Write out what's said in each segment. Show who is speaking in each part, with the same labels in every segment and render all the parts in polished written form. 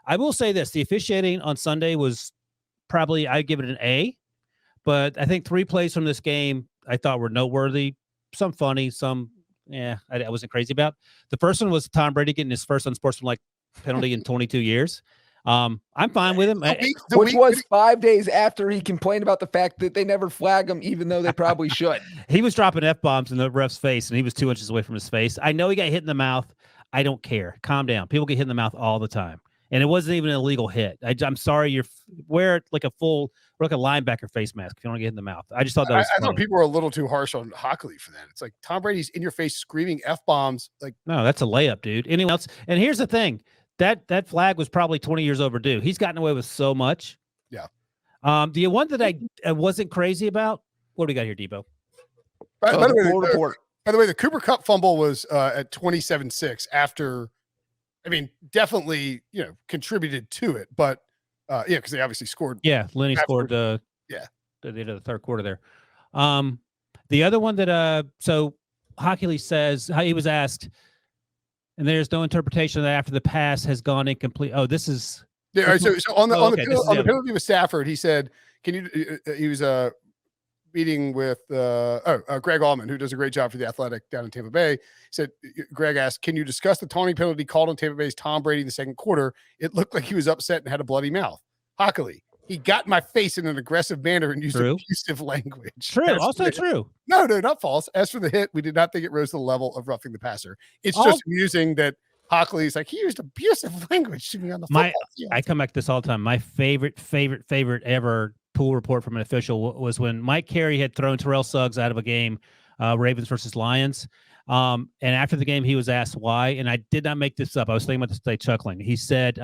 Speaker 1: I will say this: the officiating on Sunday was probably, I'd give it an A, but I think 3 plays from this game I thought were noteworthy. Some funny, some I wasn't crazy about. The first one was Tom Brady getting his first unsportsmanlike penalty in 22 years. I'm fine with him.
Speaker 2: Which was 5 days after he complained about the fact that they never flag him, even though they probably should.
Speaker 1: He was dropping F-bombs in the ref's face, and he was 2 inches away from his face. I know he got hit in the mouth. I don't care. Calm down. People get hit in the mouth all the time. And it wasn't even an illegal hit. I'm sorry. Wear like a linebacker face mask if you don't get hit in the mouth. I just thought that was
Speaker 3: I thought people were a little too harsh on Hockley for that. It's like Tom Brady's in your face screaming F-bombs. Like,
Speaker 1: no, that's a layup, dude. Anyone else? And here's the thing. That flag was probably 20 years overdue. He's gotten away with so much.
Speaker 3: Yeah.
Speaker 1: The one that I wasn't crazy about, what do we got here, Debo?
Speaker 3: By the way, the Cooper Kupp fumble was at 27-6 after, I mean, definitely, contributed to it, but because they obviously scored.
Speaker 1: Yeah, Lenny scored at the end of the third quarter there. The other one that so Hockley says, he was asked, and there's no interpretation that after the pass has gone incomplete. Oh, this is
Speaker 3: So on the penalty with Stafford, he said, he was meeting with Greg Allman, who does a great job for the Athletic down in Tampa Bay. He said, Greg asked, can you discuss the taunting penalty called on Tampa Bay's Tom Brady in the second quarter? It looked like he was upset and had a bloody mouth. Hockley, he got in my face in an aggressive manner and used abusive language.
Speaker 1: True. Also true.
Speaker 3: No, not false. As for the hit, we did not think it rose to the level of roughing the passer. It's just amusing that Hockley's like, he used abusive language to me on the football field.
Speaker 1: I come back to this all the time. My favorite ever pool report from an official was when Mike Carey had thrown Terrell Suggs out of a game, Ravens versus Lions. And after the game, he was asked why, and I did not make this up. I was thinking about this today, chuckling. He said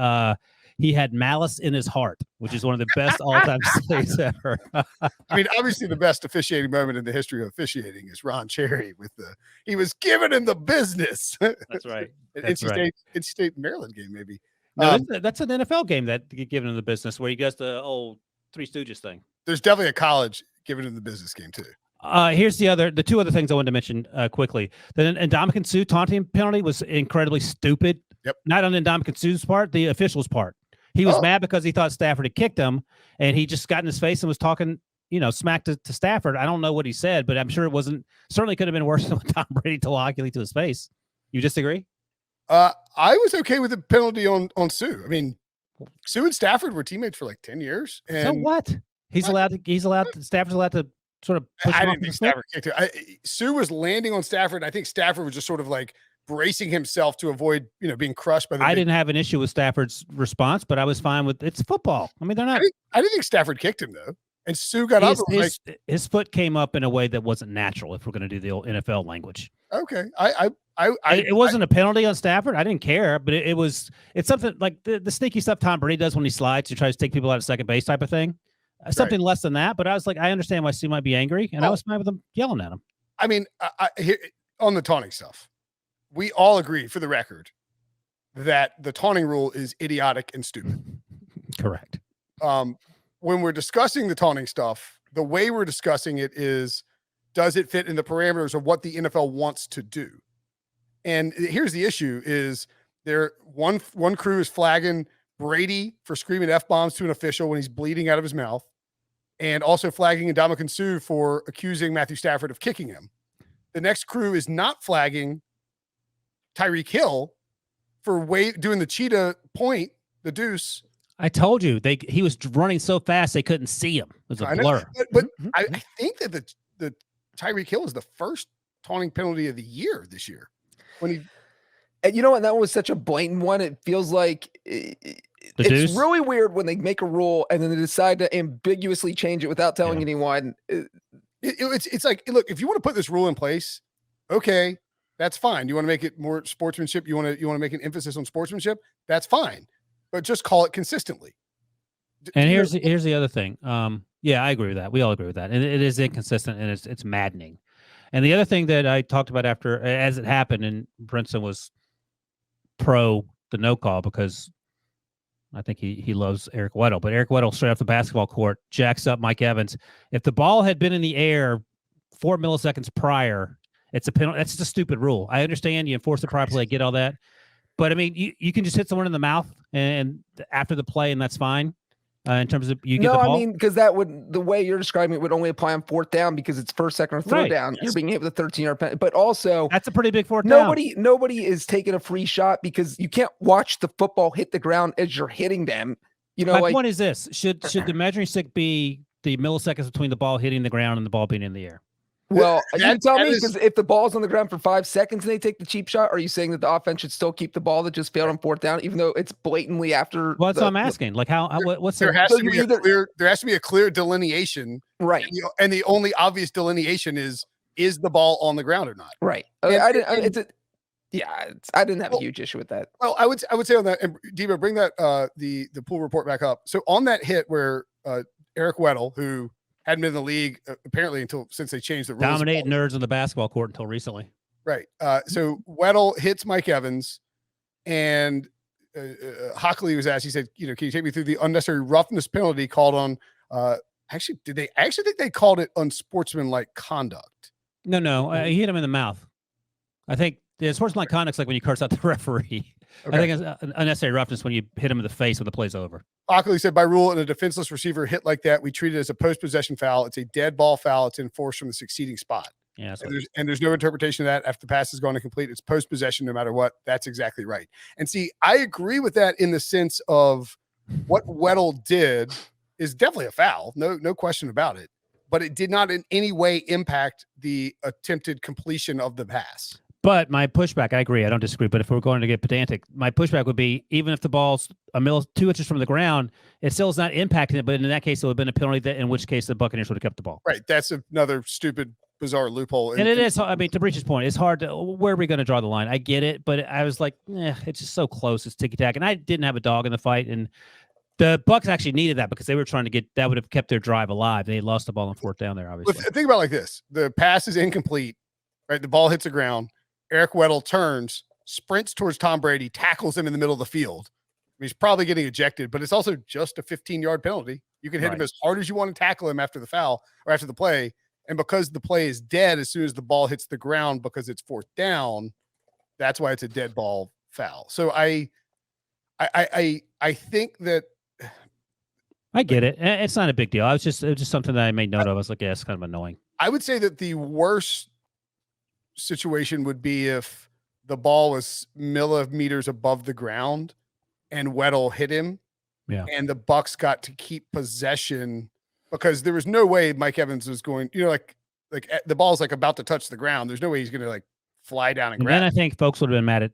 Speaker 1: he had malice in his heart, which is one of the best all-time plays ever.
Speaker 3: I mean, obviously the best officiating moment in the history of officiating is Ron Cherry with he was giving him the business.
Speaker 1: That's right.
Speaker 3: NC State Maryland game, maybe.
Speaker 1: No, that's an NFL game that giving him the business where he does the old Three Stooges thing.
Speaker 3: There's definitely a college giving him the business game too.
Speaker 1: Here's the 2 other things I wanted to mention quickly. The Ndamukong Suh taunting penalty was incredibly stupid.
Speaker 3: Yep.
Speaker 1: Not on Ndamukong Suh's part, the official's part. He was mad because he thought Stafford had kicked him, and he just got in his face and was talking, smack to Stafford. I don't know what he said, but I'm sure it certainly could have been worse than what Tom Brady told Hockley to his face. You disagree?
Speaker 3: I was okay with the penalty on Suh. I mean, Suh and Stafford were teammates for like 10 years. And
Speaker 1: so what? Stafford's allowed to sort of push
Speaker 3: I didn't think Stafford kicked it. Sue was landing on Stafford. I think Stafford was just sort of like bracing himself to avoid, being crushed by the
Speaker 1: I didn't have an issue with Stafford's response, but I was fine with it's football. I mean, they're not.
Speaker 3: I didn't think Stafford kicked him though. And Sue got up.
Speaker 1: His foot came up in a way that wasn't natural. If we're going to do the old NFL language,
Speaker 3: okay.
Speaker 1: It wasn't a penalty on Stafford. I didn't care, but it's something like the sneaky stuff Tom Brady does when he slides to try to take people out of second base type of thing. Something less than that. But I was like, I understand why Sue might be angry, and I was fine with them yelling at him.
Speaker 3: I mean, on the taunting stuff, we all agree, for the record, that the taunting rule is idiotic and stupid.
Speaker 1: Correct.
Speaker 3: When we're discussing the taunting stuff, the way we're discussing it is, does it fit in the parameters of what the NFL wants to do? And here's the issue is one crew is flagging Brady for screaming F-bombs to an official when he's bleeding out of his mouth, and also flagging Ndamukong Suh for accusing Matthew Stafford of kicking him. The next crew is not flagging Tyreek Hill for doing the cheetah point, the deuce.
Speaker 1: I told you he was running so fast they couldn't see him. It was a blur.
Speaker 3: But I think that the Tyreek Hill is the first taunting penalty of the year this year.
Speaker 2: And you know what? That was such a blatant one. It feels like it's really weird when they make a rule and then they decide to ambiguously change it without telling anyone.
Speaker 3: It's like, look, if you want to put this rule in place, okay, that's fine. You want to make it more sportsmanship. You want to make an emphasis on sportsmanship. That's fine, but just call it consistently.
Speaker 1: And here's the other thing. Yeah, I agree with that. We all agree with that. And it is inconsistent and it's maddening. And the other thing that I talked about as it happened, and Brinson was pro the no call because I think he loves Eric Weddle, but Eric Weddle straight off the basketball court jacks up Mike Evans. If the ball had been in the air 4 milliseconds prior, it's a penalty. That's just a stupid rule. I understand you enforce the proper play, get all that. But I mean, you can just hit someone in the mouth and after the play, and that's fine. In terms of you get
Speaker 2: no,
Speaker 1: the ball?
Speaker 2: I mean, because that would, the way you're describing it would only apply on fourth down because it's first, second, or third
Speaker 1: Right.
Speaker 2: down.
Speaker 3: Yes.
Speaker 2: You're being hit with a 13-yard penalty, but also
Speaker 1: That's a pretty big fourth down.
Speaker 2: nobody is taking a free shot because you can't watch the football hit the ground as you're hitting them. You know,
Speaker 1: My
Speaker 2: like
Speaker 1: point is this: should the measuring stick be the milliseconds between the ball hitting the ground and the ball being in the air?
Speaker 2: well, you tell me,
Speaker 3: is-
Speaker 2: because if the ball's on the ground for 5 seconds and they take the cheap shot, are you saying that the offense should still keep the ball that just failed on fourth down, even though it's blatantly after?
Speaker 1: Well, that's what I'm asking. Like, what's
Speaker 3: there
Speaker 1: the
Speaker 3: has
Speaker 2: so
Speaker 3: to
Speaker 2: you
Speaker 3: be a
Speaker 2: either-
Speaker 3: clear. There has to be a clear delineation,
Speaker 2: right?
Speaker 3: and the only obvious delineation is the ball on the ground or not?
Speaker 2: Right.
Speaker 3: And-
Speaker 2: I didn't.
Speaker 3: and-
Speaker 2: I didn't have
Speaker 3: Well,
Speaker 2: a huge issue with that.
Speaker 3: Well, I would say on that, and Diva, bring that the pool report back up. So on that hit where Eric Weddle, who hadn't been in the league apparently since they changed the rules,
Speaker 1: dominate nerds on the basketball court until recently?
Speaker 3: right? So Weddle hits Mike Evans, and Hockley was asked. He said, "Can you take me through the unnecessary roughness penalty called on?" Actually, did they actually think they called it unsportsmanlike conduct?
Speaker 1: No, he hit him in the mouth. I think the sportsmanlike conduct's like when you curse out the referee.
Speaker 3: Okay.
Speaker 1: I think it's unnecessary roughness when you hit him in the face when the play's over.
Speaker 3: Hockley said, by rule, in a defenseless receiver hit like that, we treat it as a post-possession foul. It's a dead ball foul. It's enforced from the succeeding spot.
Speaker 1: Yeah,
Speaker 3: And there's no interpretation of that after the pass is going to complete. It's post-possession no matter what. That's exactly right. And see, I agree with that in the sense of what Weddle did is definitely a foul. No question about it. But it did not in any way impact the attempted completion of the pass.
Speaker 1: But my pushback, I agree, I don't disagree. But if we're going to get pedantic, my pushback would be even if the ball's 2 inches from the ground, it still is not impacting it. But in that case, it would have been a penalty. In which case, the Buccaneers would have kept the ball.
Speaker 3: Right. That's another stupid, bizarre loophole.
Speaker 1: And it is. I mean, to Breech's point, it's hard to. Where are we going to draw the line? I get it, but I was like, it's just so close. It's ticky tack, and I didn't have a dog in the fight, and the Bucs actually needed that because they were trying to get that would have kept their drive alive. They lost the ball on fourth down there, obviously.
Speaker 3: Think about it like this: the pass is incomplete. Right. The ball hits the ground. Eric Weddle turns, sprints towards Tom Brady, tackles him in the middle of the field. He's probably getting ejected, but it's also just a 15-yard penalty. You can hit him as hard as you want to tackle him after the foul or after the play. And because the play is dead as soon as the ball hits the ground because it's fourth down, that's why it's a dead ball foul. So I think that
Speaker 1: I get it. It's not a big deal. It was just something that I made note of. I was like, yeah, it's kind of annoying.
Speaker 3: I would say that the worst situation would be if the ball was millimeters above the ground and Weddle hit him, and the Bucs got to keep possession because there was no way Mike Evans was going, like the ball's like about to touch the ground. There's no way he's going to like fly down and grab.
Speaker 1: Then I think folks would have been mad at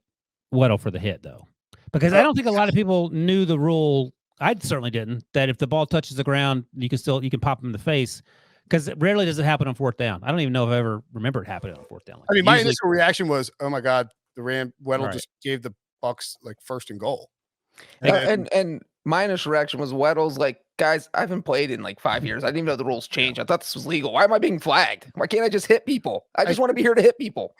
Speaker 1: Weddle for the hit though, because I don't think a lot of people knew the rule. I certainly didn't, that if the ball touches the ground, you can pop him in the face. Because rarely does it happen on fourth down. I don't even know if I ever remember it happening on fourth down.
Speaker 3: I mean, my initial reaction was, "Oh my God, Weddle just gave the Bucs like first and goal."
Speaker 2: And my initial reaction was Weddle's like, guys, I haven't played in like 5 years. I didn't even know the rules changed. I thought this was legal. Why am I being flagged? Why can't I just hit people? I just want to be here to hit people.